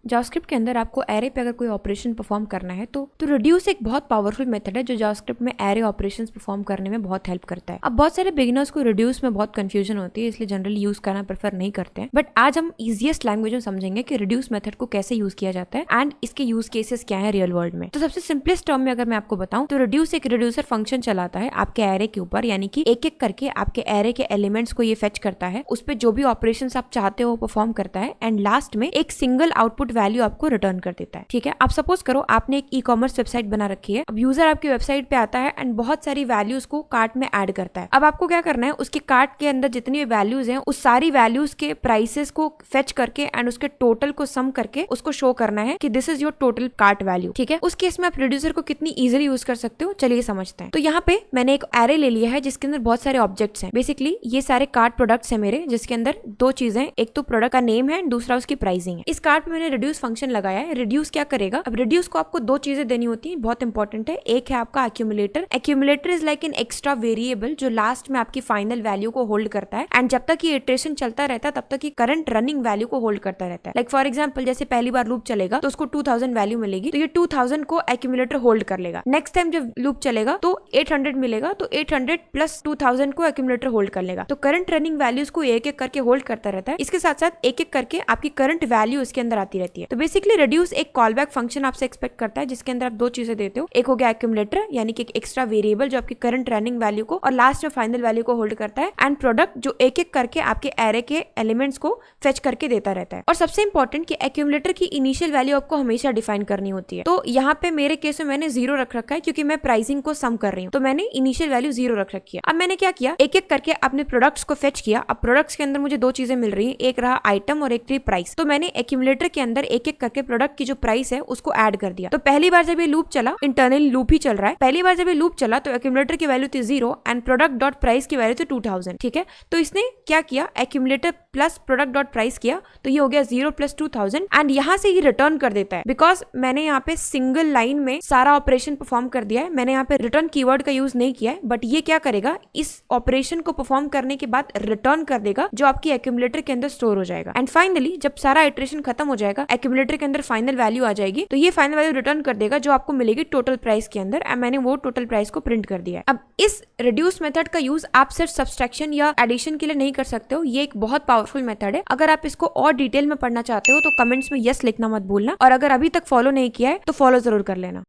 JavaScript के अंदर आपको एरे पे अगर कोई ऑपरेशन परफॉर्म करना है तो रिड्यूस एक बहुत पावरफुल मेथड है जो जावास्क्रिप्ट में एरे ऑपरेशंस परफॉर्म करने में बहुत हेल्प करता है। अब बहुत सारे बिगिनर्स को रिड्यूस में बहुत कंफ्यूजन होती है, इसलिए जनरली यूज करना प्रेफर नहीं करते हैं। बट आज हम इजीएस्ट लैंग्वेज में समझेंगे कि रिड्यूस मेथड को कैसे यूज किया जाता है एंड इसके यूज केसेस क्या है रियल वर्ल्ड में। तो सबसे सिंपलेस्ट टर्म में अगर मैं आपको बताऊं तो रिड्यूस एक रिड्यूसर फंक्शन चलाता है आपके एरे के ऊपर, यानी कि एक एक करके आपके एरे के एलिमेंट्स को ये फेच करता है, उस पर जो भी ऑपरेशन आप चाहते हो परफॉर्म करता है एंड लास्ट में एक सिंगल आउटपुट वैल्यू आपको रिटर्न कर देता है। ठीक है, आप सपोज करो आपने एक ई-कॉमर्स वेबसाइट बना रखी है। अब यूजर आपकी वेबसाइट पे आता है एंड बहुत सारी वैल्यूज को कार्ट में ऐड करता है। अब आपको क्या करना है, उसके कार्ट के अंदर जितनी भी वैल्यूज हैं उस सारी वैल्यूज के प्राइसेस को फेच करके एंड उसके टोटल को सम करके उसको शो करना है कि this is your total cart value. ठीक है, उस केस में आप रिड्यूसर को कितनी इजीली यूज कर सकते हो, चलिए समझते हैं। तो यहाँ पे मैंने एक एरे ले लिया है जिसके अंदर बहुत सारे ऑब्जेक्ट्स हैं। बेसिकली ये सारे कार्ट प्रोडक्ट्स हैं मेरे, जिसके अंदर दो चीजें, एक तो प्रोडक्ट का नेम है, दूसरा उसकी प्राइसिंग है। इस कार्ट में मैंने रिड्यूस फंक्शन लगाया है। रिड्यूस क्या करेगा, अब रिड्यूस को आपको दो चीजें देनी होती है, बहुत इंपॉर्टेंट है। एक है आपका accumulator. Accumulator is like an extra variable जो लास्ट में आपकी फाइनल वैल्यू को होल्ड करता है एंड जब तक ये इटरेशन चलता रहता है तब तक ये करंट रनिंग वैल्यू को होल्ड करता रहता है। लाइक फॉर एग्जांपल जैसे पहली बार लूप चलेगा तो उसको 2000 वैल्यू मिलेगी, तो ये 2000 को एक्यूमुलेटर होल्ड कर लेगा। नेक्स्ट टाइम जब लूप चलेगा तो 800 मिलेगा, तो 800 प्लस 2000 को एक्यूमुलेटर होल्ड कर लेगा। तो करंट रनिंग वैल्यूज को एक एक करके होल्ड करता रहता है। इसके साथ साथ एक एक करके आपकी करंट वैल्यू इसके अंदर आती रहती है। तो बेसिकली रिड्यूस एक कॉलबैक फंक्शन आपसे एक्सपेक्ट करता है जिसके अंदर आप दो चीजें देते हो। एक हो गया एक्यूमुलेटर, यानी कि एक एक्स्ट्रा वेरिएबल जो आपकी करंट रनिंग वैल्यू को और लास्ट में फाइनल वैल्यू को होल्ड करता है, एंड प्रोडक्ट जो एक एक करके आपके एरे के एलिमेंट्स को फेच करके देता रहता है। और सबसे इंपॉर्टेंट कि एक्यूमुलेटर की इनिशियल वैल्यू आपको हमेशा डिफाइन करनी होती है। तो यहाँ पे मेरे केस में मैंने 0 रख रखा है क्योंकि मैं प्राइसिंग को सम कर रही हूँ, तो मैंने इनिशियल वैल्यू 0 रख रखी है। अब मैंने क्या किया, एक एक करके अपने प्रोडक्ट्स को फेच किया। अब प्रोडक्ट्स के अंदर मुझे दो चीजें मिल रही है, एक रहा आइटम और एक थी प्राइस। तो मैंने एक्यूमुलेटर के अंदर एक एक करके प्रोडक्ट की जो प्राइस है उसको ऐड कर दिया। तो पहली बार जब ये लूप चला, इंटरनल लूप ही चल रहा है, पहली बार जब ये लूप चला तो एक्यूमुलेटर की वैल्यू थी 0 एंड प्रोडक्ट डॉट प्राइस की वैल्यू थी 2000। ठीक है, तो इसने क्या किया, accumulator plus product dot price किया, तो ये हो गया 0 प्लस 2000 एंड यहाँ से ये रिटर्न कर देता है बिकॉज मैंने यहाँ पे सिंगल लाइन में सारा ऑपरेशन परफॉर्म कर दिया है। मैंने यहाँ पे रिटर्न कीवर्ड का यूज नहीं किया है, बट ये क्या करेगा, इस ऑपरेशन को परफॉर्म करने के बाद रिटर्न कर देगा जो आपकी एक्यूमुलेटर के अंदर स्टोर हो जाएगा। एंड फाइनली जब सारा इटरेशन खत्म हो जाएगा, एक्यूमुलेटर के अंदर फाइनल वैल्यू आ जाएगी, तो ये फाइनल वैल्यू रिटर्न कर देगा जो आपको मिलेगी टोटल प्राइस के अंदर, एंड मैंने वो टोटल प्राइस को प्रिंट कर दिया है। अब इस रिड्यूस मेथड का यूज आप सिर्फ सब्सट्रैक्शन या एडिशन के लिए नहीं कर सकते हो, ये एक बहुत पावरफुल मेथड है। अगर आप इसको और डिटेल में पढ़ना चाहते हो तो कमेंट्स में यस लिखना मत भूलना, और अगर अभी तक फॉलो नहीं किया है तो फॉलो जरूर कर लेना।